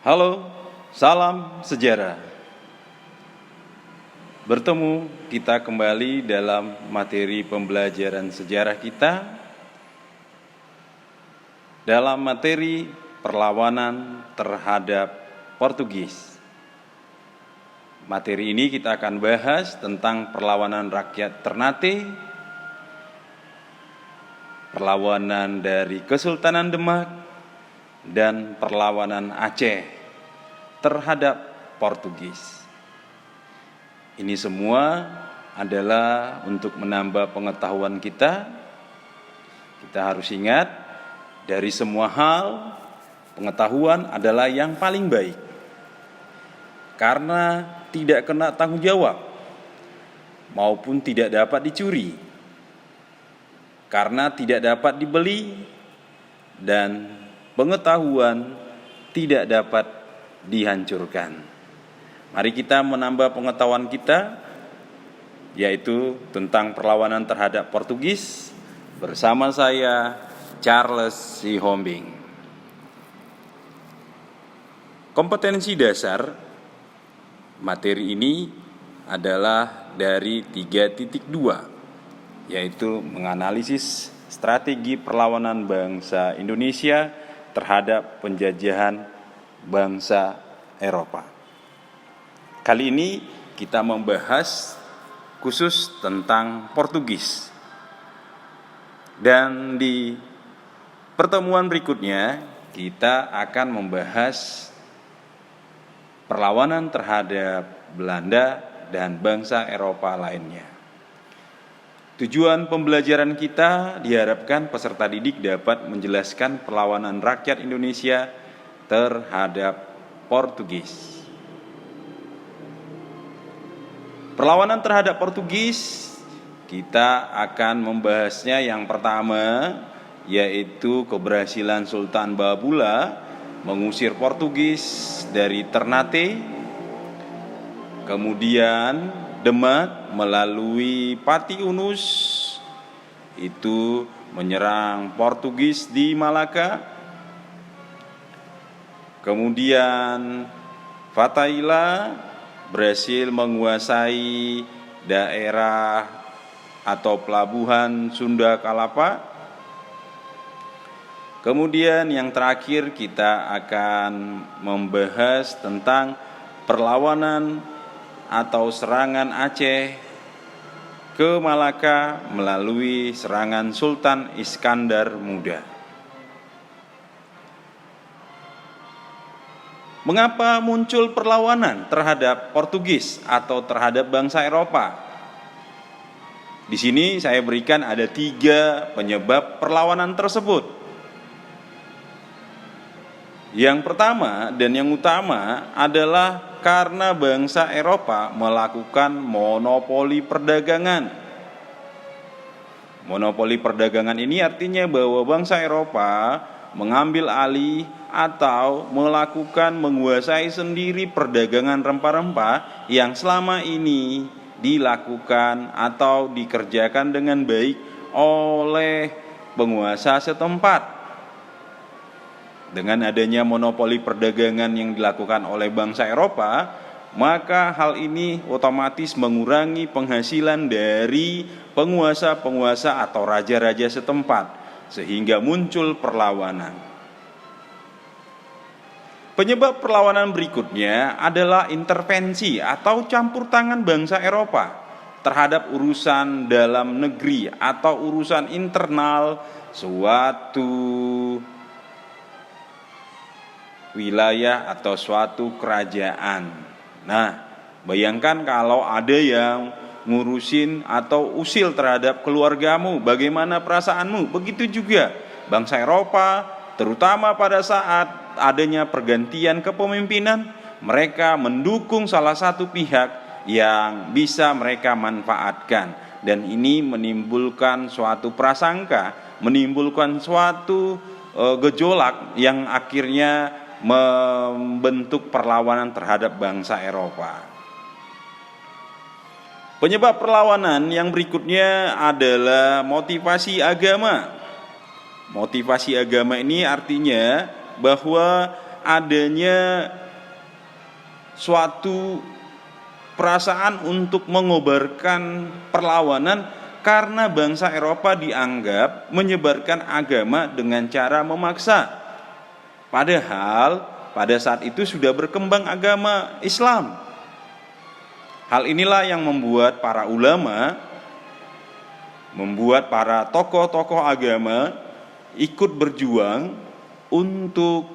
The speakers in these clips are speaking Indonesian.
Halo, salam sejarah. Bertemu kita kembali dalam materi pembelajaran sejarah kita dalam materi perlawanan terhadap Portugis. Materi ini kita akan bahas tentang perlawanan rakyat Ternate, perlawanan dari Kesultanan Demak, dan perlawanan Aceh terhadap Portugis. Ini semua adalah untuk menambah pengetahuan kita. Kita harus ingat, dari semua hal, pengetahuan adalah yang paling baik. Karena tidak kena tanggung jawab, maupun tidak dapat dicuri. Karena tidak dapat dibeli, dan pengetahuan tidak dapat dihancurkan. Mari kita menambah pengetahuan kita, yaitu tentang perlawanan terhadap Portugis, bersama saya, Charles Sihombing. Kompetensi dasar materi ini adalah dari 3.2, yaitu menganalisis strategi perlawanan bangsa Indonesia terhadap penjajahan bangsa Eropa. Kali ini kita membahas khusus tentang Portugis. Dan di pertemuan berikutnya kita akan membahas perlawanan terhadap Belanda dan bangsa Eropa lainnya. Tujuan pembelajaran kita diharapkan peserta didik dapat menjelaskan perlawanan rakyat Indonesia terhadap Portugis. Perlawanan terhadap Portugis, kita akan membahasnya yang pertama, yaitu keberhasilan Sultan Babula mengusir Portugis dari Ternate, kemudian Demak melalui Pati Unus itu menyerang Portugis di Malaka. Kemudian Fatahillah berhasil menguasai daerah atau pelabuhan Sunda Kalapa. Kemudian yang terakhir kita akan membahas tentang perlawanan atau serangan Aceh ke Malaka melalui serangan Sultan Iskandar Muda. Mengapa muncul perlawanan terhadap Portugis atau terhadap bangsa Eropa? Di sini saya berikan ada 3 penyebab perlawanan tersebut. Yang pertama dan yang utama adalah karena bangsa Eropa melakukan monopoli perdagangan. Monopoli perdagangan ini artinya bahwa bangsa Eropa mengambil alih atau menguasai sendiri perdagangan rempah-rempah yang selama ini dilakukan atau dikerjakan dengan baik oleh penguasa setempat. Dengan adanya monopoli perdagangan yang dilakukan oleh bangsa Eropa, maka hal ini otomatis mengurangi penghasilan dari penguasa-penguasa atau raja-raja setempat, sehingga muncul perlawanan. Penyebab perlawanan berikutnya adalah intervensi atau campur tangan bangsa Eropa terhadap urusan dalam negeri atau urusan internal suatu wilayah atau suatu kerajaan. Nah, bayangkan kalau ada yang ngurusin atau usil terhadap keluargamu, bagaimana perasaanmu? Begitu juga bangsa Eropa, terutama pada saat adanya pergantian kepemimpinan, mereka mendukung salah satu pihak yang bisa mereka manfaatkan. Dan ini menimbulkan suatu prasangka, menimbulkan suatu gejolak yang akhirnya membentuk perlawanan terhadap bangsa Eropa. Penyebab perlawanan yang berikutnya adalah motivasi agama. Motivasi agama ini artinya bahwa adanya suatu perasaan untuk mengobarkan perlawanan karena bangsa Eropa dianggap menyebarkan agama dengan cara memaksa. Padahal pada saat itu sudah berkembang agama Islam. Hal inilah yang membuat para ulama, membuat para tokoh-tokoh agama ikut berjuang untuk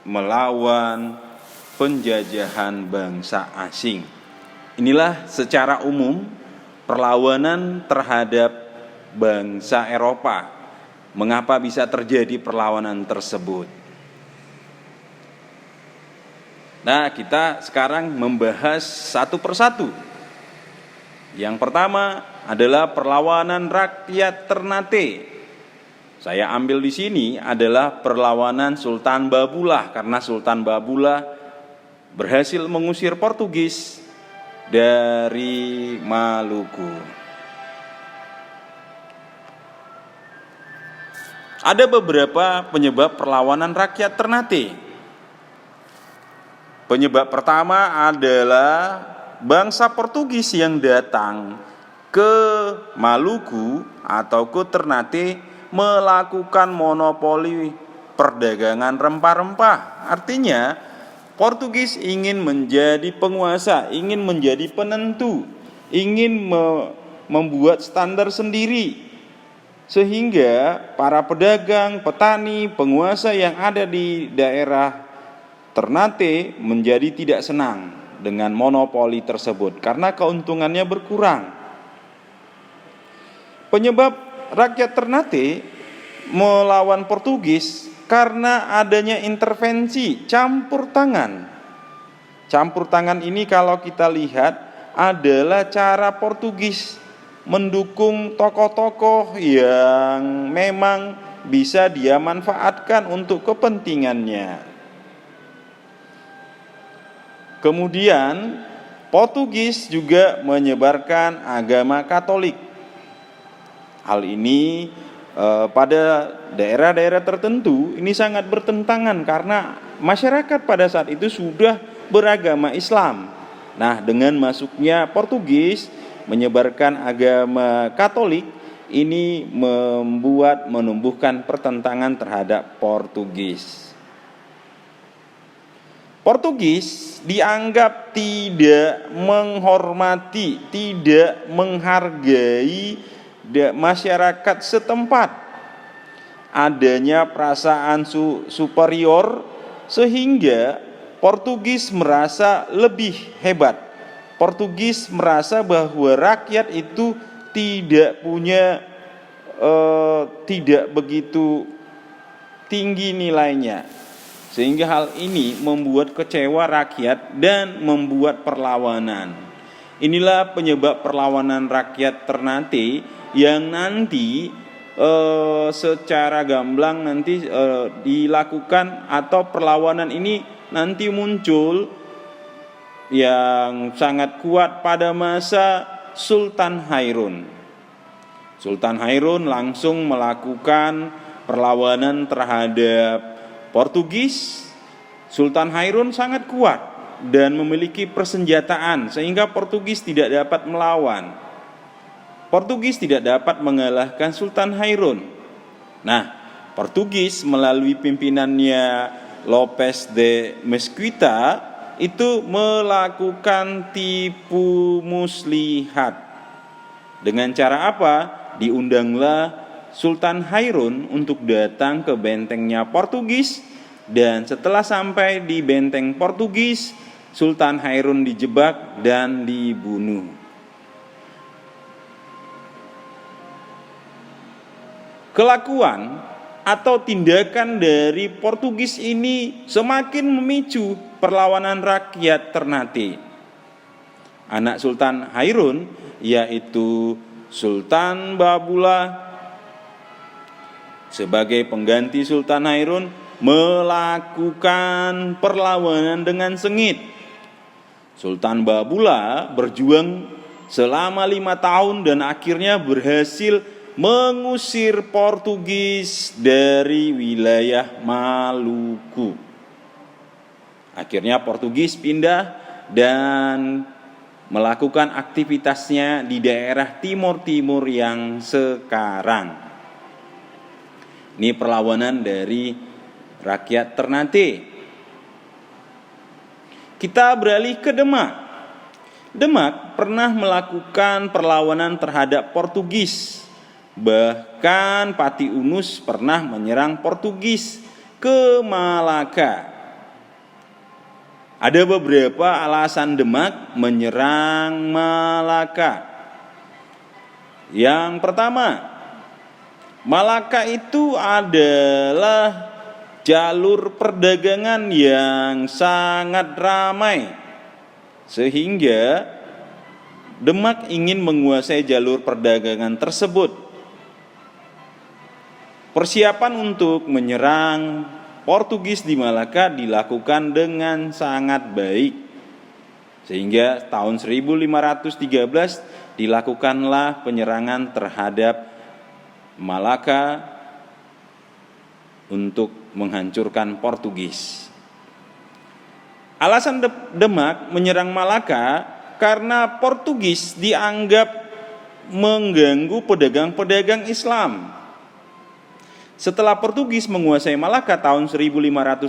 melawan penjajahan bangsa asing. Inilah secara umum perlawanan terhadap bangsa Eropa. Mengapa bisa terjadi perlawanan tersebut? Nah, kita sekarang membahas satu persatu. Yang pertama adalah perlawanan rakyat Ternate. Saya ambil di sini adalah perlawanan Sultan Babullah, karena Sultan Babullah berhasil mengusir Portugis dari Maluku. Ada beberapa penyebab perlawanan rakyat Ternate. Penyebab pertama adalah bangsa Portugis yang datang ke Maluku atau ke Ternate melakukan monopoli perdagangan rempah-rempah. Artinya Portugis ingin menjadi penguasa, ingin menjadi penentu, ingin membuat standar sendiri, sehingga para pedagang, petani, penguasa yang ada di daerah Ternate menjadi tidak senang dengan monopoli tersebut karena keuntungannya berkurang. Penyebab rakyat Ternate melawan Portugis karena adanya intervensi campur tangan. Campur tangan ini kalau kita lihat adalah cara Portugis mendukung tokoh-tokoh yang memang bisa dia manfaatkan untuk kepentingannya. Kemudian Portugis juga menyebarkan agama Katolik. Hal ini pada daerah-daerah tertentu ini sangat bertentangan karena masyarakat pada saat itu sudah beragama Islam. Nah, dengan masuknya Portugis menyebarkan agama Katolik, ini menumbuhkan pertentangan terhadap Portugis. Portugis dianggap tidak menghormati, tidak menghargai masyarakat setempat. Adanya perasaan superior sehingga Portugis merasa lebih hebat. Portugis merasa bahwa rakyat itu tidak begitu tinggi nilainya. Sehingga hal ini membuat kecewa rakyat dan membuat perlawanan. Inilah penyebab perlawanan rakyat Ternate yang nanti secara gamblang nanti dilakukan, atau perlawanan ini nanti muncul yang sangat kuat pada masa Sultan Hairun. Sultan Hairun langsung melakukan perlawanan terhadap Portugis. Sultan Hairun sangat kuat dan memiliki persenjataan sehingga Portugis tidak dapat melawan. Portugis tidak dapat mengalahkan Sultan Hairun. Nah, Portugis melalui pimpinannya Lopes de Mesquita itu melakukan tipu muslihat. Dengan cara apa? Diundanglah Sultan Hairun untuk datang ke bentengnya Portugis, dan setelah sampai di benteng Portugis, Sultan Hairun dijebak dan dibunuh. Kelakuan atau tindakan dari Portugis ini semakin memicu perlawanan rakyat Ternate. Anak Sultan Hairun yaitu Sultan Babullah sebagai pengganti Sultan Hairun melakukan perlawanan dengan sengit. Sultan Babullah berjuang selama 5 tahun dan akhirnya berhasil mengusir Portugis dari wilayah Maluku. Akhirnya Portugis pindah dan melakukan aktivitasnya di daerah timur-timur yang sekarang. Ini perlawanan dari rakyat Ternate. Kita beralih ke Demak. Demak pernah melakukan perlawanan terhadap Portugis. Bahkan Pati Unus pernah menyerang Portugis ke Malaka. Ada beberapa alasan Demak menyerang Malaka. Yang pertama, Malaka itu adalah jalur perdagangan yang sangat ramai, sehingga Demak ingin menguasai jalur perdagangan tersebut. Persiapan untuk menyerang Portugis di Malaka dilakukan dengan sangat baik, sehingga tahun 1513 dilakukanlah penyerangan terhadap Malaka untuk menghancurkan Portugis. Alasan Demak menyerang Malaka karena Portugis dianggap mengganggu pedagang-pedagang Islam. Setelah Portugis menguasai Malaka tahun 1511,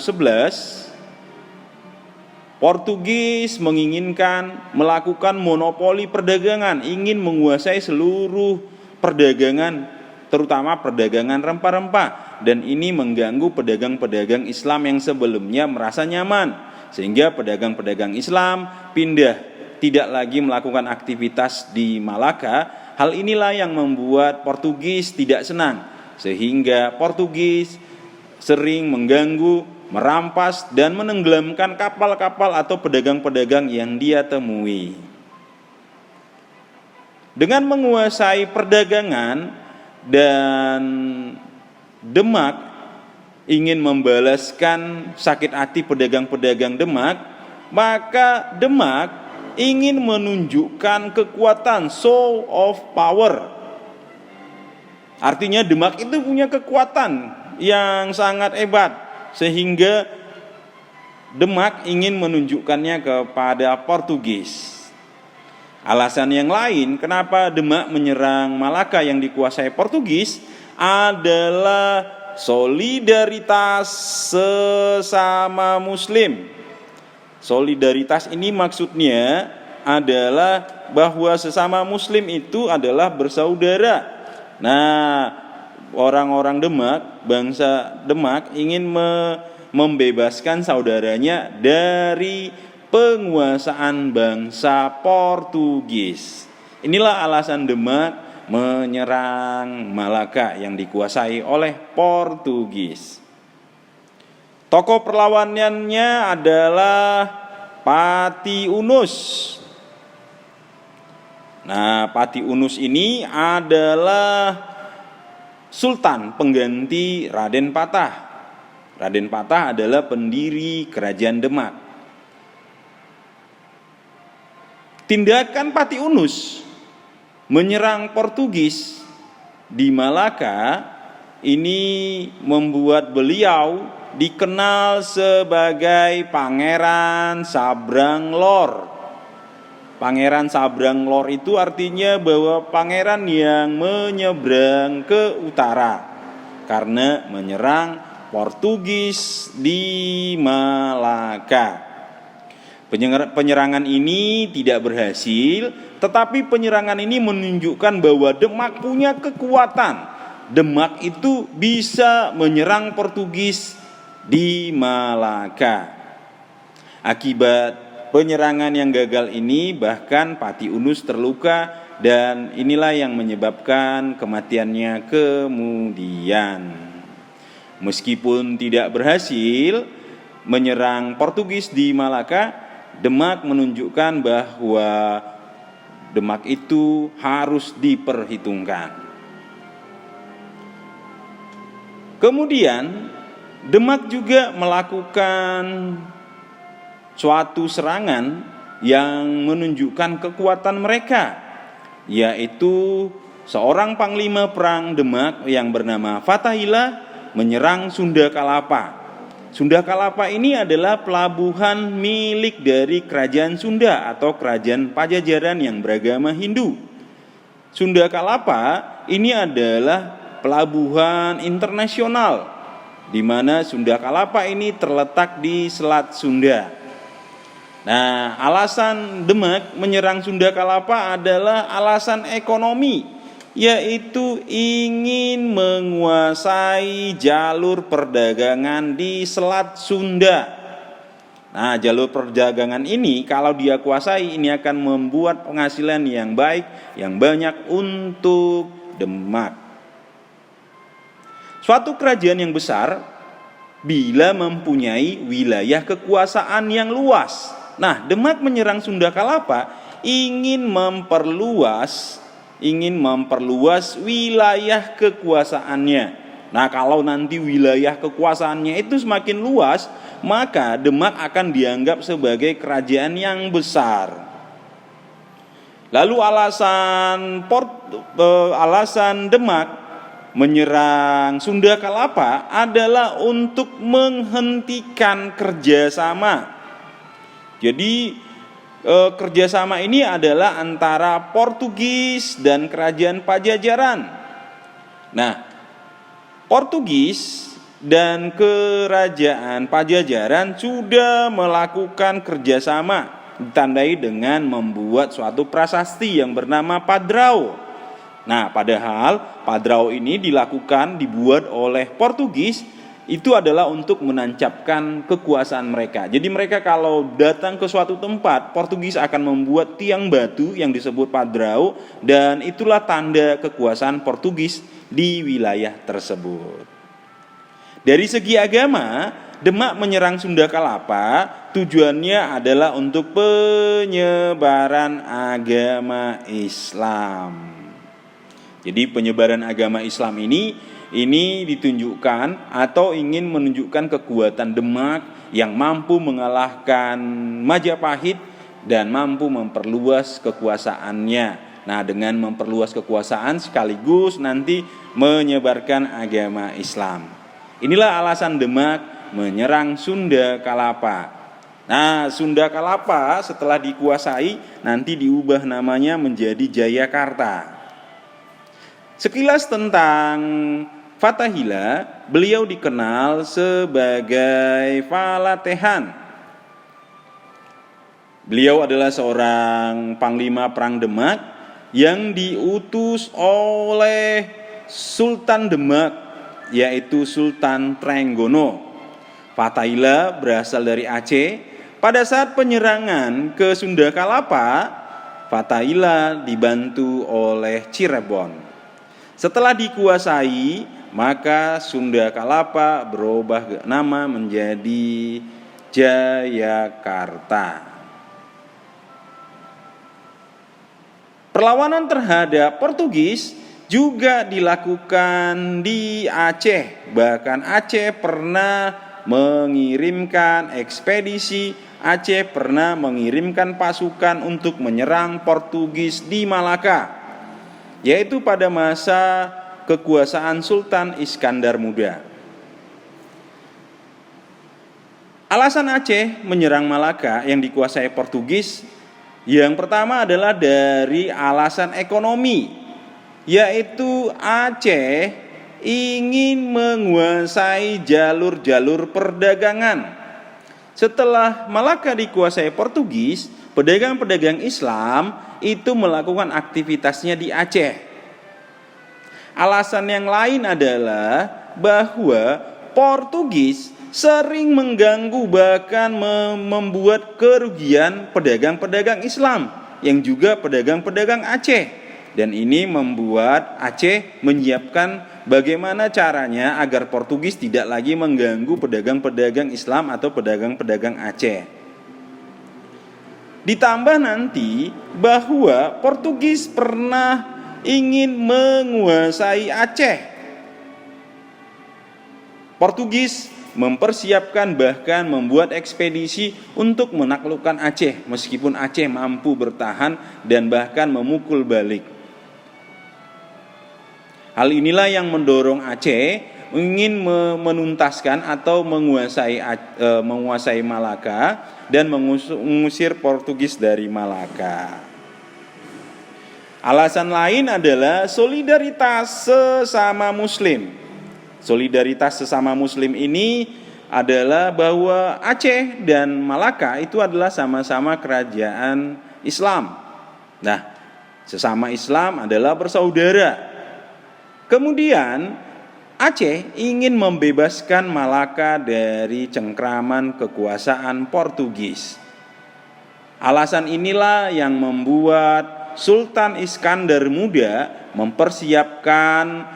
Portugis menginginkan melakukan monopoli perdagangan, ingin menguasai seluruh perdagangan, terutama perdagangan rempah-rempah, dan ini mengganggu pedagang-pedagang Islam yang sebelumnya merasa nyaman, sehingga pedagang-pedagang Islam pindah, tidak lagi melakukan aktivitas di Malaka. Hal inilah yang membuat Portugis tidak senang, sehingga Portugis sering mengganggu, merampas, dan menenggelamkan kapal-kapal atau pedagang-pedagang yang dia temui. Dengan menguasai perdagangan dan Demak ingin membalaskan sakit hati pedagang-pedagang Demak, maka Demak ingin menunjukkan kekuatan, show of power. Artinya Demak itu punya kekuatan yang sangat hebat, sehingga Demak ingin menunjukkannya kepada Portugis. Alasan yang lain kenapa Demak menyerang Malaka yang dikuasai Portugis adalah solidaritas sesama Muslim. Solidaritas ini maksudnya adalah bahwa sesama Muslim itu adalah bersaudara. Nah, orang-orang Demak, bangsa Demak ingin membebaskan saudaranya dari penguasaan bangsa Portugis. Inilah alasan Demak menyerang Malaka yang dikuasai oleh Portugis. Tokoh perlawanannya adalah Pati Unus. Nah, Pati Unus ini adalah sultan pengganti Raden Patah. Raden Patah adalah pendiri kerajaan Demak. Tindakan Pati Unus menyerang Portugis di Malaka ini membuat beliau dikenal sebagai Pangeran Sabrang Lor. Pangeran Sabrang Lor itu artinya bahwa pangeran yang menyeberang ke utara karena menyerang Portugis di Malaka. Penyerangan ini tidak berhasil, tetapi penyerangan ini menunjukkan bahwa Demak punya kekuatan. Demak itu bisa menyerang Portugis di Malaka. Akibat penyerangan yang gagal ini, bahkan Pati Unus terluka, dan inilah yang menyebabkan kematiannya kemudian. Meskipun tidak berhasil menyerang Portugis di Malaka, Demak menunjukkan bahwa Demak itu harus diperhitungkan. Kemudian Demak juga melakukan suatu serangan yang menunjukkan kekuatan mereka, yaitu seorang panglima perang Demak yang bernama Fathahillah menyerang Sunda Kalapa. Sunda Kalapa ini adalah pelabuhan milik dari Kerajaan Sunda atau Kerajaan Pajajaran yang beragama Hindu. Sunda Kalapa ini adalah pelabuhan internasional di mana Sunda Kalapa ini terletak di Selat Sunda. Nah, alasan Demak menyerang Sunda Kalapa adalah alasan ekonomi, yaitu ingin menguasai jalur perdagangan di Selat Sunda. Nah, jalur perdagangan ini kalau dia kuasai, ini akan membuat penghasilan yang baik, yang banyak untuk Demak. Suatu kerajaan yang besar bila mempunyai wilayah kekuasaan yang luas. Nah, Demak menyerang Sunda Kalapa ingin memperluas wilayah kekuasaannya. Nah, kalau nanti wilayah kekuasaannya itu semakin luas, maka Demak akan dianggap sebagai kerajaan yang besar. Lalu alasan Demak menyerang Sunda Kalapa adalah untuk menghentikan kerjasama. Jadi kerjasama ini adalah antara Portugis dan Kerajaan Pajajaran. Nah, Portugis dan Kerajaan Pajajaran sudah melakukan kerjasama, ditandai dengan membuat suatu prasasti yang bernama Padrao. Nah, padahal Padrao ini dibuat oleh Portugis, itu adalah untuk menancapkan kekuasaan mereka. Jadi mereka kalau datang ke suatu tempat, Portugis akan membuat tiang batu yang disebut Padrao, dan itulah tanda kekuasaan Portugis di wilayah tersebut. Dari segi agama, Demak menyerang Sunda Kalapa tujuannya adalah untuk penyebaran agama Islam. Jadi penyebaran agama Islam ini ditunjukkan atau ingin menunjukkan kekuatan Demak yang mampu mengalahkan Majapahit dan mampu memperluas kekuasaannya. Nah, dengan memperluas kekuasaan sekaligus nanti menyebarkan agama Islam. Inilah alasan Demak menyerang Sunda Kalapa. Nah, Sunda Kalapa setelah dikuasai nanti diubah namanya menjadi Jayakarta. Sekilas tentang Fatahillah, beliau dikenal sebagai Falatehan. Beliau adalah seorang panglima perang Demak yang diutus oleh Sultan Demak, yaitu Sultan Trenggono. Fatahillah berasal dari Aceh. Pada saat penyerangan ke Sunda Kalapa, Fatahillah dibantu oleh Cirebon. Setelah dikuasai, maka Sunda Kalapa berubah nama menjadi Jayakarta. Perlawanan terhadap Portugis juga dilakukan di Aceh. Bahkan Aceh pernah mengirimkan ekspedisi, Aceh pernah mengirimkan pasukan untuk menyerang Portugis di Malaka, yaitu pada masa kekuasaan Sultan Iskandar Muda. Alasan Aceh menyerang Malaka yang dikuasai Portugis, yang pertama adalah dari alasan ekonomi, yaitu Aceh ingin menguasai jalur-jalur perdagangan. Setelah Malaka dikuasai Portugis, pedagang-pedagang Islam itu melakukan aktivitasnya di Aceh. Alasan yang lain adalah bahwa Portugis sering mengganggu, bahkan membuat kerugian pedagang-pedagang Islam yang juga pedagang-pedagang Aceh. Dan ini membuat Aceh menyiapkan bagaimana caranya agar Portugis tidak lagi mengganggu pedagang-pedagang Islam atau pedagang-pedagang Aceh. Ditambah nanti bahwa Portugis pernah ingin menguasai Aceh. Portugis mempersiapkan bahkan membuat ekspedisi untuk menaklukkan Aceh, meskipun Aceh mampu bertahan dan bahkan memukul balik. Hal inilah yang mendorong Aceh ingin menuntaskan atau menguasai Malaka dan mengusir Portugis dari Malaka. Alasan lain adalah solidaritas sesama Muslim. Solidaritas sesama Muslim ini adalah bahwa Aceh dan Malaka itu adalah sama-sama kerajaan Islam. Nah, sesama Islam adalah bersaudara. Kemudian Aceh ingin membebaskan Malaka dari cengkraman kekuasaan Portugis. Alasan inilah yang membuat Sultan Iskandar Muda mempersiapkan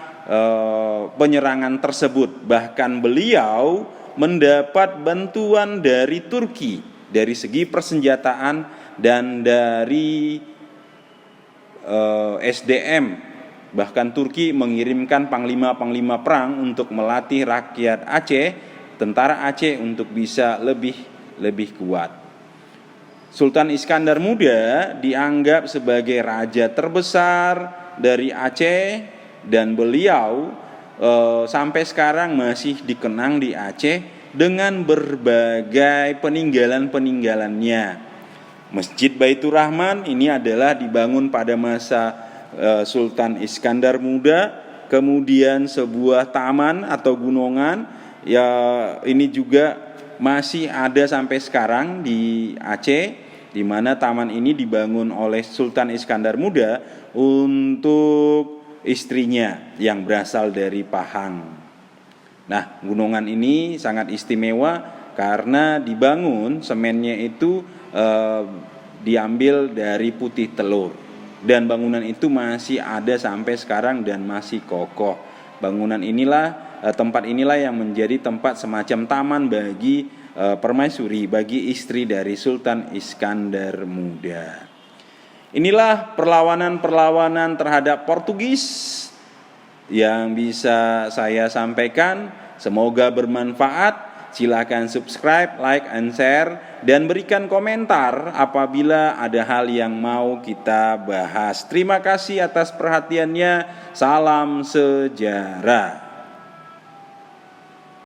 penyerangan tersebut. Bahkan beliau mendapat bantuan dari Turki dari segi persenjataan dan dari SDM. Bahkan Turki mengirimkan panglima-panglima perang untuk melatih rakyat Aceh, tentara Aceh untuk bisa lebih kuat. Sultan Iskandar Muda dianggap sebagai raja terbesar dari Aceh dan beliau sampai sekarang masih dikenang di Aceh dengan berbagai peninggalan-peninggalannya. Masjid Baitur Rahman ini adalah dibangun pada masa Sultan Iskandar Muda. Kemudian sebuah taman atau gunungan ya ini juga masih ada sampai sekarang di Aceh, di mana taman ini dibangun oleh Sultan Iskandar Muda untuk istrinya yang berasal dari Pahang. Nah, gunungan ini sangat istimewa karena dibangun semennya itu diambil dari putih telur. Dan bangunan itu masih ada sampai sekarang dan masih kokoh. Tempat inilah yang menjadi tempat semacam taman bagi permaisuri, bagi istri dari Sultan Iskandar Muda. Inilah perlawanan terhadap Portugis yang bisa saya sampaikan. Semoga bermanfaat. Silakan subscribe, like, and share, dan berikan komentar apabila ada hal yang mau kita bahas. Terima kasih atas perhatiannya. Salam sejarah.